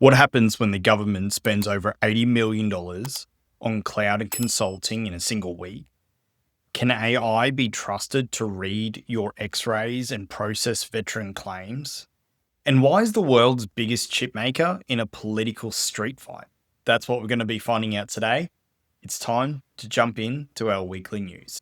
What happens when the government spends over $80 million on cloud and consulting in a single week? Can AI be trusted to read your x-rays and process veteran claims? And why is the world's biggest chip maker in a political street fight? That's what we're going to be finding out today. It's time to jump into our weekly news.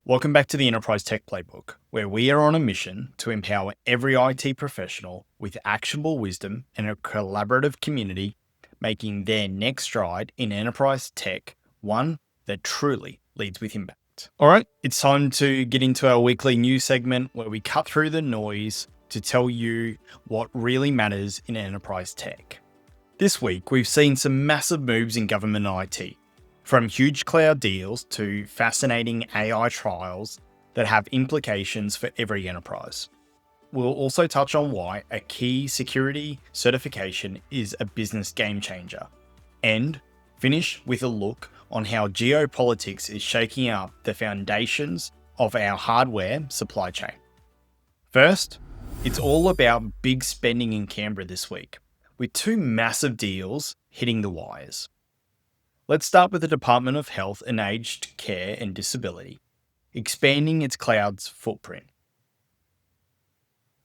Welcome back to the Enterprise Tech Playbook, where we are on a mission to empower every IT professional with actionable wisdom and a collaborative community, making their next stride in enterprise tech one that truly leads with impact. All right, it's time to get into our weekly news segment where we cut through the noise to tell you what really matters in enterprise tech. This week, we've seen some massive moves in government IT. From huge cloud deals to fascinating AI trials that have implications for every enterprise. We'll also touch on why a key security certification is a business game changer, and finish with a look on how geopolitics is shaking up the foundations of our hardware supply chain. First, it's all about big spending in Canberra this week, with two massive deals hitting the wires. Let's start with the Department of Health and Aged Care and Disability, expanding its cloud's footprint.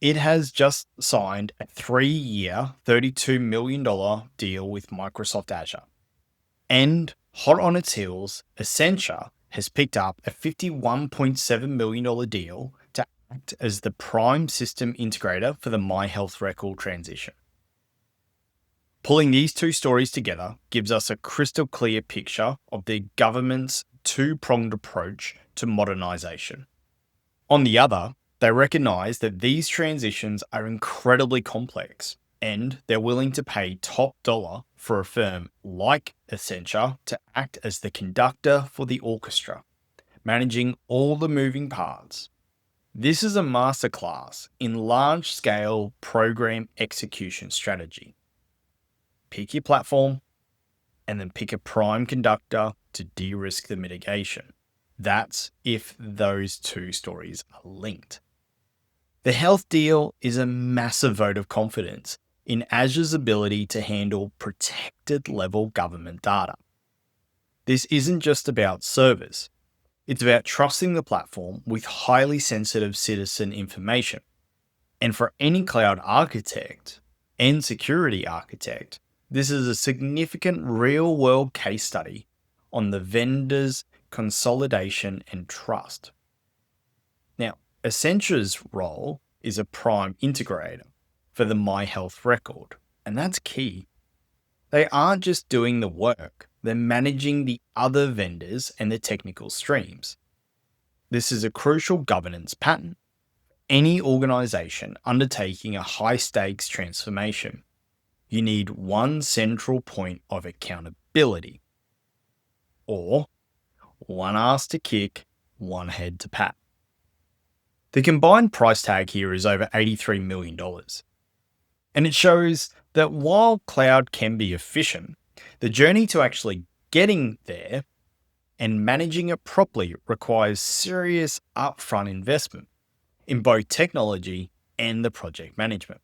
It has just signed a 3-year, $32 million deal with Microsoft Azure. And hot on its heels, Accenture has picked up a $51.7 million deal to act as the prime system integrator for the My Health Record transition. Pulling these two stories together gives us a crystal clear picture of the government's two-pronged approach to modernisation. On the other, they recognise that these transitions are incredibly complex and they're willing to pay top dollar for a firm like Accenture to act as the conductor for the orchestra, managing all the moving parts. This is a masterclass in large-scale program execution strategy. Pick your platform, and then pick a prime conductor to de-risk the mitigation. That's if those two stories are linked. The health deal is a massive vote of confidence in Azure's ability to handle protected level government data. This isn't just about servers. It's about trusting the platform with highly sensitive citizen information. And for any cloud architect and security architect, this is a significant real-world case study on the vendor's consolidation and trust. Now, Accenture's role is a prime integrator for the My Health Record, and that's key. They aren't just doing the work, they're managing the other vendors and the technical streams. This is a crucial governance pattern. Any organization undertaking a high-stakes transformation, you need one central point of accountability, or one ass to kick, one head to pat. The combined price tag here is over $83 million. And it shows that while cloud can be efficient, the journey to actually getting there and managing it properly requires serious upfront investment in both technology and the project management.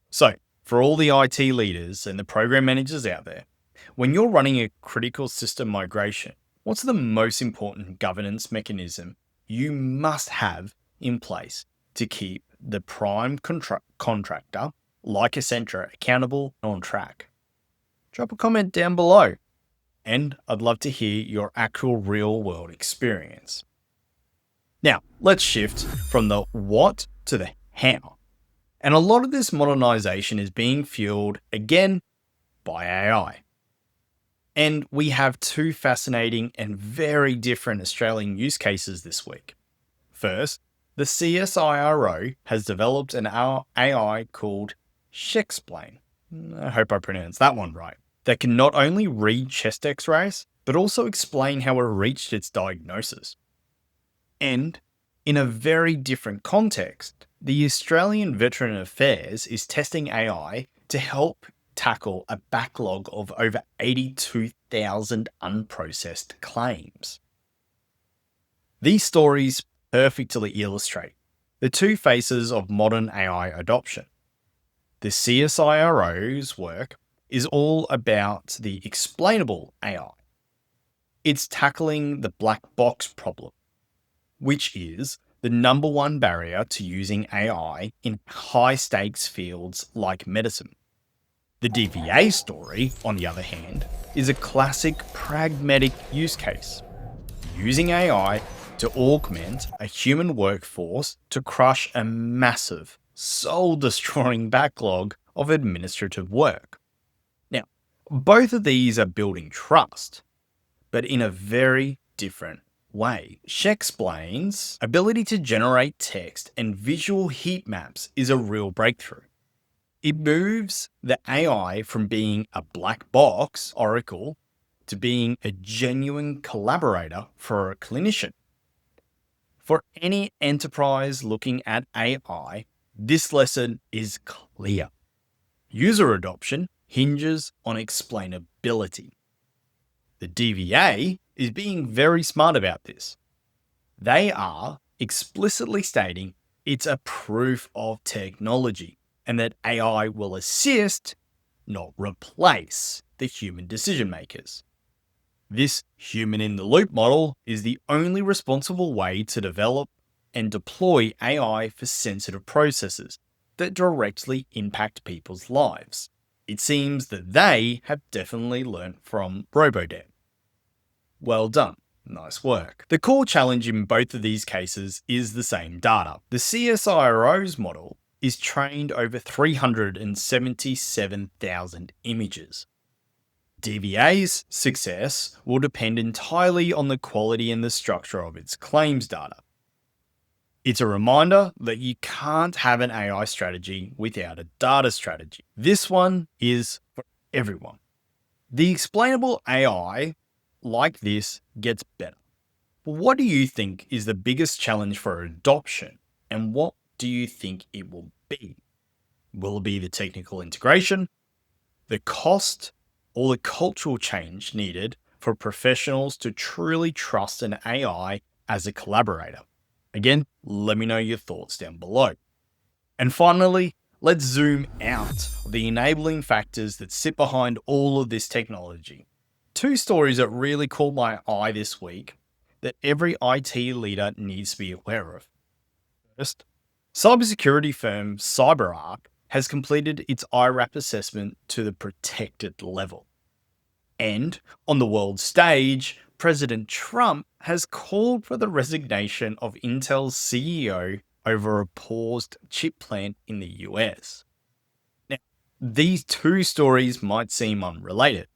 So, for all the IT leaders and the program managers out there, when you're running a critical system migration, what's the most important governance mechanism you must have in place to keep the prime contractor, like Accenture, accountable and on track? Drop a comment down below, and I'd love to hear your actual real-world experience. Now, let's shift from the what to the how. And a lot of this modernization is being fueled, again, by AI. And we have two fascinating and very different Australian use cases this week. First, the CSIRO has developed an AI called Chequebook. I hope I pronounced that one right. That can not only read chest x-rays, but also explain how it reached its diagnosis. And in a very different context, the Australian Veteran Affairs is testing AI to help tackle a backlog of over 82,000 unprocessed claims. These stories perfectly illustrate The two faces of modern AI adoption. The CSIRO's work is all about the explainable AI. It's tackling the black box problem, which is the number one barrier to using AI in high stakes fields like medicine. The DVA story, on the other hand, is a classic pragmatic use case, using AI to augment a human workforce to crush a massive, soul-destroying backlog of administrative work. Now, both of these are building trust, but in a very different way. She explains ability to generate text and visual heat maps is a real breakthrough. It moves the AI from being a black box oracle to being a genuine collaborator for a clinician. For any enterprise looking at AI, this lesson is clear. User adoption hinges on explainability. The DVA is being very smart about this. They are explicitly stating it's a proof of technology and that AI will assist, not replace, the human decision makers. This human in the loop model is the only responsible way to develop and deploy AI for sensitive processes that directly impact people's lives. It seems that they have definitely learnt from RoboDev. Well done. Nice work. The core challenge in both of these cases is the same data. The CSIRO's model is trained over 377,000 images. DVA's success will depend entirely on the quality and the structure of its claims data. It's a reminder that you can't have an AI strategy without a data strategy. This one is for everyone. The explainable AI like this gets better. What do you think is the biggest challenge for adoption, and what do you think it will be? Will it be the technical integration, the cost, or the cultural change needed for professionals to truly trust an AI as a collaborator? Again, let me know your thoughts down below. And finally, let's zoom out the enabling factors that sit behind all of this technology. Two stories that really caught my eye this week that every IT leader needs to be aware of. First, cybersecurity firm CyberArk has completed its IRAP assessment to the protected level. And on the world stage, President Trump has called for the resignation of Intel's CEO over a paused chip plant in the US. Now, these two stories might seem unrelated,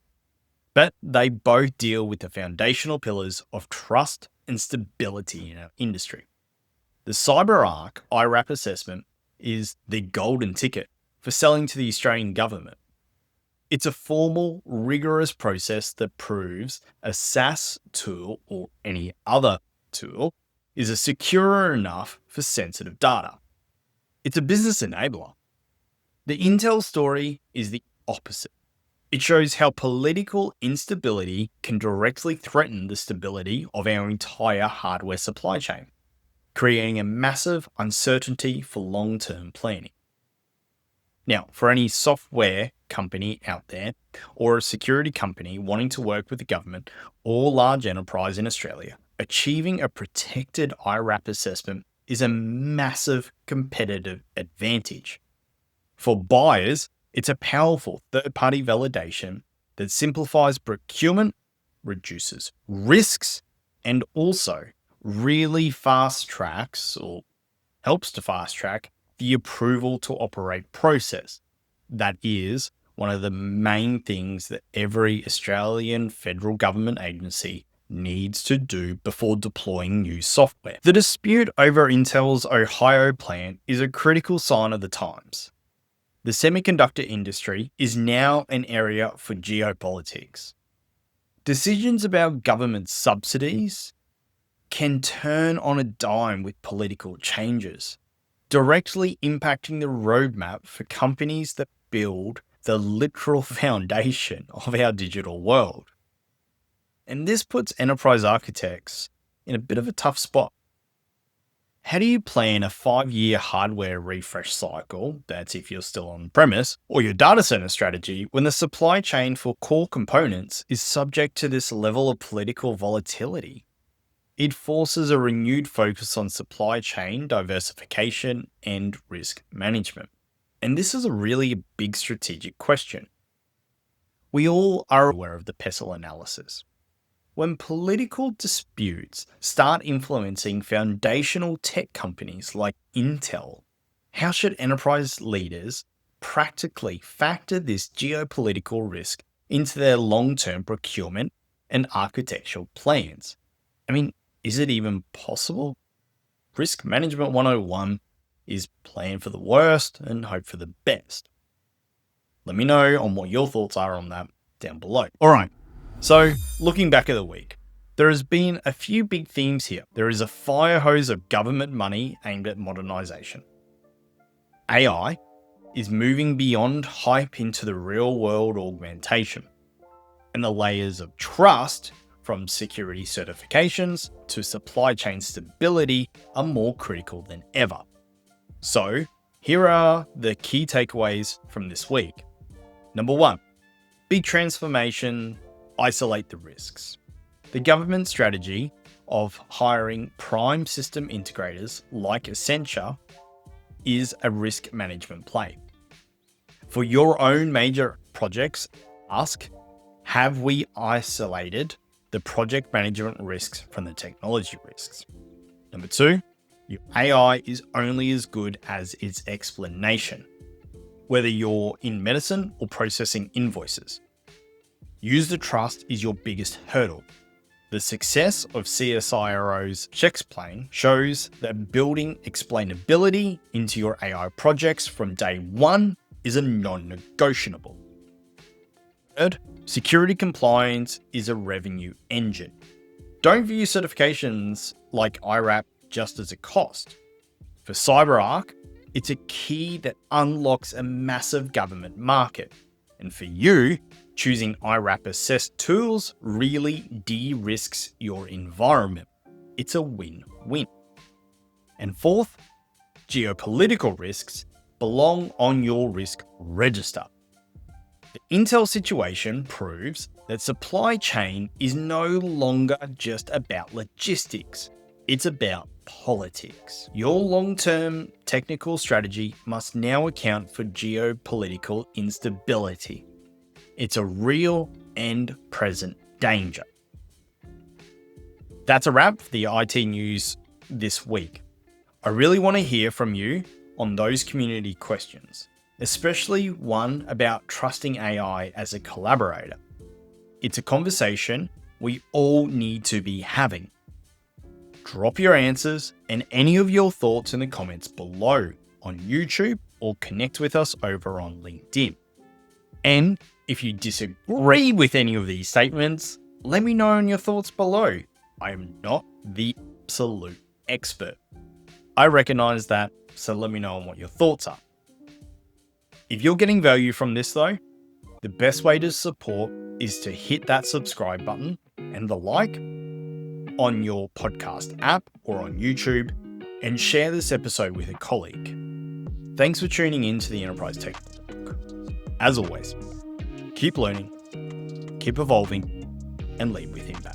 but they both deal with the foundational pillars of trust and stability in our industry. The CyberArk IRAP assessment is the golden ticket for selling to the Australian government. It's a formal, rigorous process that proves a SaaS tool or any other tool is secure enough for sensitive data. It's a business enabler. The Intel story is the opposite. It shows how political instability can directly threaten the stability of our entire hardware supply chain, creating a massive uncertainty for long-term planning. Now, for any software company out there or a security company wanting to work with the government or large enterprise in Australia, achieving a protected IRAP assessment is a massive competitive advantage. For buyers, it's a powerful third-party validation that simplifies procurement, reduces risks, and also really fast tracks or helps to fast track the approval to operate process. That is one of the main things that every Australian federal government agency needs to do before deploying new software. The dispute over Intel's Ohio plant is a critical sign of the times. The semiconductor industry is now an area for geopolitics. Decisions about government subsidies can turn on a dime with political changes, directly impacting the roadmap for companies that build the literal foundation of our digital world. And this puts enterprise architects in a bit of a tough spot. How do you plan a 5-year hardware refresh cycle, that's if you're still on premise, or your data center strategy when the supply chain for core components is subject to this level of political volatility? It forces a renewed focus on supply chain diversification and risk management. And this is a really big strategic question. We all are aware of the PESEL analysis. When political disputes start influencing foundational tech companies like Intel, how should enterprise leaders practically factor this geopolitical risk into their long-term procurement and architectural plans? I mean, is it even possible? Risk Management 101 is plan for the worst and hope for the best. Let me know on what your thoughts are on that down below. All right. So, looking back at the week, there has been a few big themes here. There is a fire hose of government money aimed at modernisation. AI is moving beyond hype into the real world augmentation. And the layers of trust, from security certifications to supply chain stability, are more critical than ever. So, here are the key takeaways from this week. Number 1, big transformation. Isolate the risks. The government strategy of hiring prime system integrators like Accenture is a risk management play. For your own major projects, ask, have we isolated the project management risks from the technology risks? Number 2, your AI is only as good as its explanation, whether you're in medicine or processing invoices. User trust is your biggest hurdle. The success of CSIRO's Chequebook shows that building explainability into your AI projects from day one is a non-negotiable. Third, security compliance is a revenue engine. Don't view certifications like IRAP just as a cost. For CyberArk, it's a key that unlocks a massive government market. And for you, choosing IRAP assessed tools really de-risks your environment. It's a win-win. And fourth, geopolitical risks belong on your risk register. The Intel situation proves that supply chain is no longer just about logistics. It's about politics. Your long-term technical strategy must now account for geopolitical instability. It's a real and present danger. That's a wrap for the IT news this week. I really want to hear from you on those community questions, especially one about trusting AI as a collaborator. It's a conversation we all need to be having. Drop your answers and any of your thoughts in the comments below on YouTube or connect with us over on LinkedIn. And if you disagree with any of these statements, let me know in your thoughts below. I am not the absolute expert. I recognize that, so let me know on what your thoughts are. If you're getting value from this though, the best way to support is to hit that subscribe button and the like on your podcast app or on YouTube, and share this episode with a colleague. Thanks for tuning in to the Enterprise Tech Playbook. As always, keep learning, keep evolving, and lead with impact.